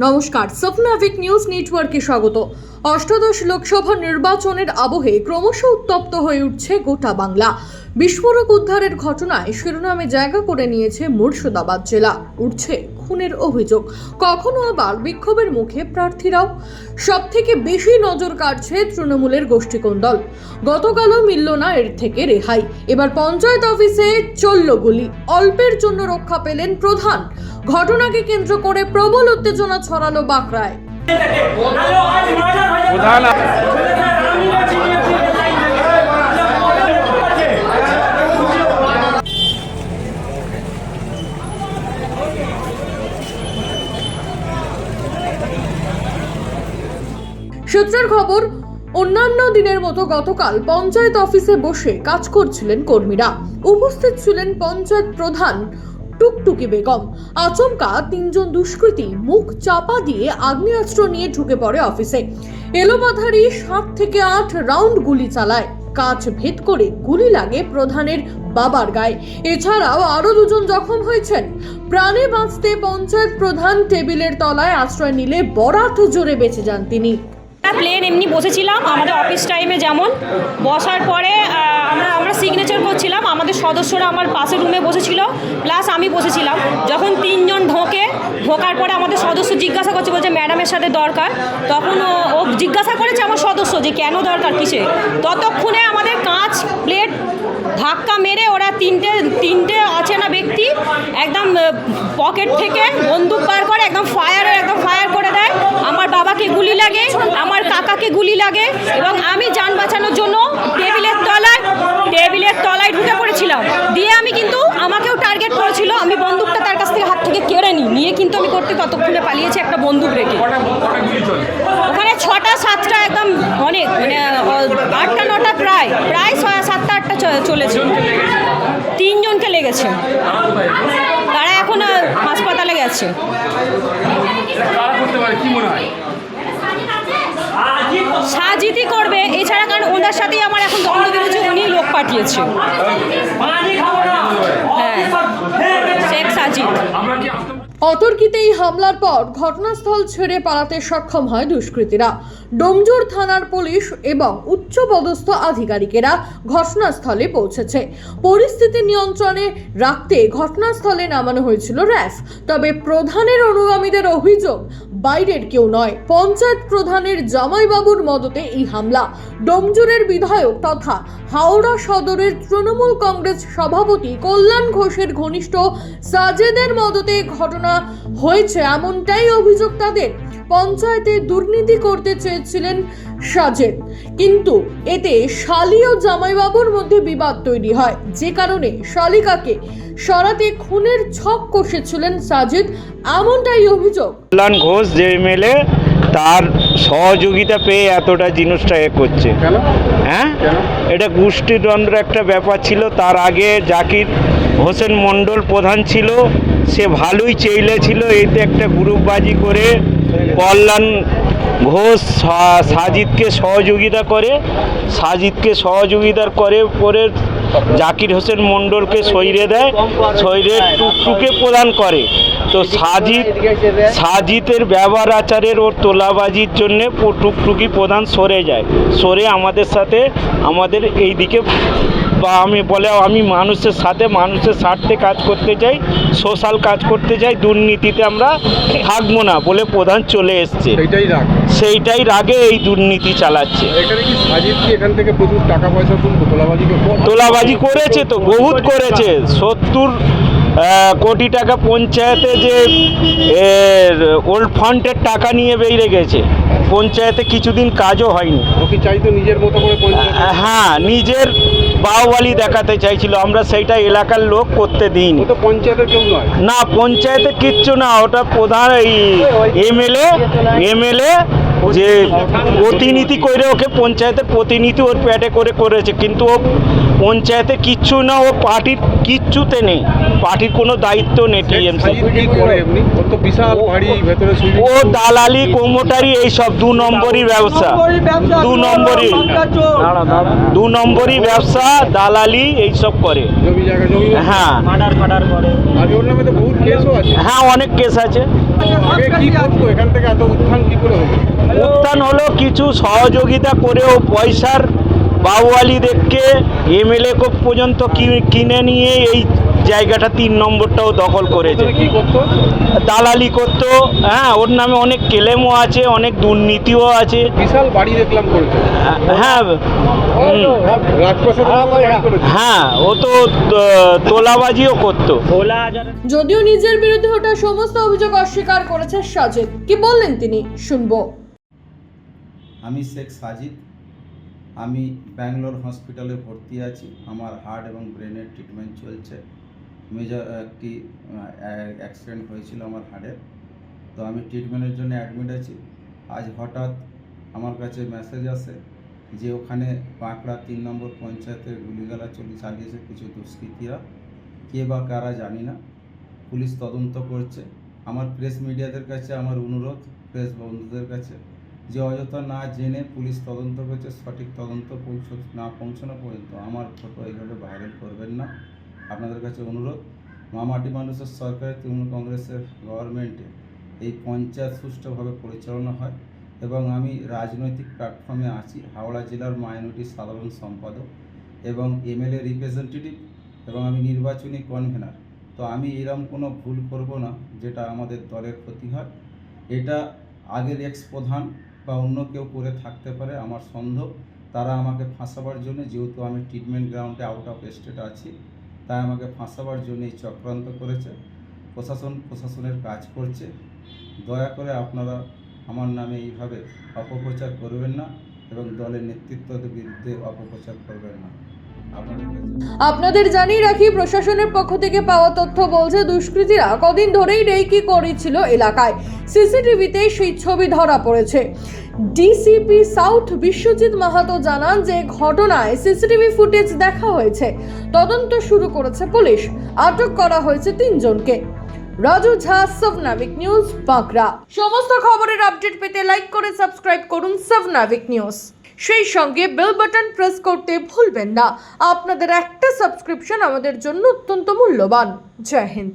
নমস্কার, স্বপ্নাভিক নিউজ নেটওয়ার্কে স্বাগত। অষ্টাদশ লোকসভা নির্বাচনের আবহে ক্রমশ উত্তপ্ত হয়ে উঠছে গোটা বাংলা। বিস্ফোরক উদ্ধারের ঘটনায় শিরোনামে জায়গা করে নিয়েছে মুর্শিদাবাদ জেলা। উঠছে খুনের অভিযোগ, কখনো আবার বিক্ষোভের মুখে প্রার্থীরাও। সব থেকে বেশি নজর কাড়ছে তৃণমূলের গোষ্ঠীকোন্দল। গতকালও মিলল না এর থেকে রেহাই। এবার পঞ্চায়েত অফিসে চলল গুলি, অল্পের জন্য রক্ষা পেলেন প্রধান। ঘটনাকে কেন্দ্র করে প্রবল উত্তেজনা ছড়ালো বাঁকড়ায়। সূত্রের খবর, অন্যান্য দিনের মতো গতকাল পঞ্চায়েত অফিসে বসে কাজ করছিলেন কর্মীরা। উপস্থিত ছিলেন পঞ্চায়েত প্রধান টুকটুকি বেগম। আচমকা তিনজন দুষ্কৃতী মুখ চাপা দিয়ে আগ্নেয়াস্ত্র নিয়ে ঢুকে পড়ে অফিসে। এলোপাথারি 7 থেকে 8 রাউন্ড গুলি চালায়। কাঁচ ভেদ করে গুলি লাগে প্রধানের বাবার গায়ে। এছাড়াও আরো দুজন জখম হয়েছেন। প্রাণে বাঁচতে পঞ্চায়েত প্রধান টেবিলের তলায় আশ্রয় নিলে বরাত জোরে বেঁচে যান তিনি। প্লেন এমনি বসেছিলাম আমাদের অফিস টাইমে, যেমন বসার পরে আমরা সিগনেচার করছিলাম। আমাদের সদস্যরা আমার পাশের রুমে বসেছিল, প্লাস আমি বসেছিলাম। যখন তিনজন ঢোকার পরে আমাদের সদস্য জিজ্ঞাসা করছে, বলছে ম্যাডামের সাথে দরকার। তখন ও জিজ্ঞাসা করেছে আমার সদস্য যে কেন দরকার, কিসে। ততক্ষণে আমাদের কাঁচ প্লেট ধাক্কা মেরে ওরা তিনটে অচেনা ব্যক্তি একদম পকেট থেকে বন্দুক বার করে একদম ফায়ার করে দেয়। আমার বাবাকে গুলি লাগে, আমার কাকাকে গুলি লাগে, এবং আমি যান বাঁচানোর জন্য টেবিলের তলায় ঢুকে পড়েছিলাম। দিয়ে আমি কিন্তু আমাকেও টার্গেট করেছিল। আমি বন্দুকটা তার কাছ থেকে হাত থেকে কেড়ে নিয়ে কিন্তু আমি ততক্ষণে পালিয়েছি একটা বন্দুক রেখে। ওখানে 6টা 7টা একদম অনেক, মানে 8টা 9টা প্রায় 7টা 8টা চলেছে। 3 জনকে লেগেছে, তারা এখন হাসপাতালে গেছে। সাজিদই করবে, এছাড়া কারণ ওনার সাথেই আমার এখন দ্বন্দ্ব বেরোচ্ছে, উনি লোক পাঠিয়েছে। হ্যাঁ, শেখ সাজিদ। অতর্কিতে এই হামলার পর ঘটনাস্থল ছেড়ে পালাতে সক্ষম হয় দুষ্কৃতীরা। ডোমজুর থানার পুলিশ এবং উচ্চপদস্থ আধিকারিকেরা ঘটনাস্থলে পৌঁছেছে। পরিস্থিতি নিয়ন্ত্রণে রাখতে ঘটনাস্থলে নামানো হয়েছিল র্যাফ। তবে প্রধানের অনুগামীদের অভিযোগ, বাইরের কেউ নয়, পঞ্চায়েত প্রধানের জামাইবাবুর মদতে এই হামলা। ডোমজুরের বিধায়ক তথা হাওড়া সদরের তৃণমূল কংগ্রেস সভাপতি কল্যাণ ঘোষের ঘনিষ্ঠ সাজেদের মদতে ঘটনা হয়েছে, এমনটাই অভিযোগ তাদের। পঞ্চায়েতে দুর্নীতি করতে চেয়েছিলেন সাজেদ, কিন্তু এতে শালী ও জামাইবাবুর মধ্যে বিবাদ তৈরি হয়, যে কারণে শালিকাকে সরাতে খুনের ছক কষেছিলেন সাজেদ, এমনটাই অভিযোগ। কল্যাণ ঘোষ যে এমএলএ, তার সহযোগিতা পেয়ে এতটা জিনিসটা করছে। হ্যাঁ, এটা গোষ্ঠীদ্বন্দ্বের একটা ব্যাপার ছিল। তার আগে জাকির হোসেন মণ্ডল প্রধান ছিল, সে ভালোই চেয়েছিল। এতে একটা গ্রুপবাজি করে কল্যাণ ঘোষ সাজিদকে সহযোগিতা করে জাকির হোসেন মণ্ডলকে সইরে দেয়, সইরে টুকটুকে প্রদান করে। তো সাজিদের ব্যবহার আচারের ওর তোলাবাজির জন্যে টুকটুকি প্রধান সরে আমাদের সাথে আমাদের এই দিকে, বা আমি মানুষের স্বার্থে কাজ করতে চাই, সোশ্যাল কাজ করতে চাই, দুর্নীতিতে আমরা থাকবো না বলে প্রধান চলে এসছে। সেইটাই রাগে এই দুর্নীতি চালাচ্ছে। এখান থেকে প্রচুর টাকা পয়সা তোলাবাজি করেছে, তো বহুত করেছে। 70 কোটি টাকা পঞ্চায়েতে যে ওল্ড ফান্ডের টাকা নিয়ে বেরিয়ে গেছে। পঞ্চায়েতে কিছুদিন কাজও হয়নি। চাইতো নিজের মতো করে, হ্যাঁ, নিজের বাহুবলী দেখাতে চাইছিল। আমরা সেইটা এলাকার লোক করতে দিইনি। পঞ্চায়েতের কেউ নয়, না পঞ্চায়েতে কিচ্ছু না, ওটা প্রধান এই এমএলএ যে প্রতিনিধি করে ওকে পঞ্চায়েতের প্রতিনিধি ওর প্যাডে করে করেছে, কিন্তু ও পঞ্চায়েতে কিচ্ছু না, ও পার্টির কিচ্ছুতে নেই, পার্টির কোনো দায়িত্ব নেই টিএমসি। সাজিদ কি করে এমনি? ওর তো বিশাল বাড়ি, ভেতরে সুইমিং ও দালালি কোমোটারি এইসব 2 নম্বরই ব্যবসা, 2 নম্বরই ব্যবসা, দালালি এইসব করে। জমি জায়গা জমি হ্যাঁ আগে ওর নামে তো বহুত কেসও আছে। হ্যাঁ, অনেক কেস আছে। আগে কি করতো? এখান থেকে এত উত্থান কি করে হলো? উত্থান হলো কিছু সহযোগিতা করেও পয়সার বাউয়ালিদেরকে এমএলএ পর্যন্ত কিনে নিয়ে এই জায়গাটা 3 নম্বরটাও দখল করেছে, কি করতো? দালালি করতো। হ্যাঁ, ওর নামে অনেক ক্লেমও আছে, অনেক দুর্নীতিও আছে। বিশাল বাড়ি দেখলাম করেছে। হ্যাঁ রাজপ্রাসাদের মতো বাড়ি করেছে। হ্যাঁ, ও তো তোলাবাজিও করতো। যদিও নিজের বিরুদ্ধে ওঠা সমস্ত অভিযোগ অস্বীকার করেছে সাজিদ। কি বললেন তিনি, শুনবো। আমি শেখ সাজিদ, আমি ব্যাঙ্গালোর হসপিটালে ভর্তি আছি। আমার হার্ট এবং ব্রেনের ট্রিটমেন্ট চলছে। মেজর একটি অ্যাক্সিডেন্ট হয়েছিল আমার হার্টের, তো আমি ট্রিটমেন্টের জন্য অ্যাডমিট আছি। আজ হঠাৎ আমার কাছে মেসেজ আসে যে ওখানে বাঁকড়া 3 নম্বর পঞ্চায়েতের গুলিগালা চালিয়েছে কিছু দুষ্কৃতীরা, কে বা কারা জানি না। পুলিশ তদন্ত করছে। আমার প্রেস মিডিয়াদের কাছে আমার অনুরোধ, প্রেস বন্ধুদের কাছে, যে অযথা না জেনে পুলিশ তদন্ত করছে, সঠিক তদন্ত না পৌঁছানো পর্যন্ত আমার ফটো এইভাবে ভাইরাল করবেন না। আপনাদের কাছে অনুরোধ, মামাটি মানুষের সরকারের তৃণমূল কংগ্রেসের গভর্নমেন্টে এই পঞ্চায়েত সুষ্ঠুভাবে পরিচালনা হয় এবং আমি রাজনৈতিক প্ল্যাটফর্মে আছি, হাওড়া জেলার মাইনরিটি সাধারণ সম্পাদক এবং এমএলএ রিপ্রেজেন্টেটিভ এবং আমি নির্বাচনী কনভেনার। তো আমি এরকম কোনো ভুল করব না যেটা আমাদের দলের ক্ষতি হয়। এটা আগের এক্স প্রধান বা অন্য কেউ করে থাকতে পারে আমার সন্দেহ। তারা আমাকে ফাঁসাবার জন্য, যেহেতু আমি ট্রিটমেন্ট গ্রাউন্ডে আউট অফ স্টেট আছি, তাই আমাকে ফাঁসাবার জন্য এই চক্রান্ত করেছে। প্রশাসনের কাজ করছে। দয়া করে আপনারা আমার নামে এইভাবে অপপ্রচার করবেন না এবং দলের নেতৃত্বের বিরুদ্ধে অপপ্রচার করবেন না। আপনাদের জানিয়ে রাখি, প্রশাসনের পক্ষ থেকে পাওয়া তথ্য বলছে দুষ্কৃতীরা কদিন ধরেই রেকি করেছিল এলাকায়। সিসিটিভিতে সেই ছবি ধরা পড়েছে। ডিসিপি সাউথ বিশ্বজিৎ মাহাতো জানান যে ঘটনায় সিসিটিভি ফুটেজ দেখা হয়েছে, তদন্ত শুরু করেছে পুলিশ। আটক করা হয়েছে 3 জনকে। রাজু ঝা, সাবনাভিক নিউজ, বাঁকড়া। সমস্ত খবরের আপডেট পেতে লাইক করে সাবস্ক্রাইব করুন সাবনাভিক নিউজ। সেই সঙ্গে বেল বাটন প্রেস করতে ভুলবেন না। আপনাদের একটা সাবস্ক্রিপশন আমাদের জন্য অত্যন্ত মূল্যবান। জয় হিন্দ।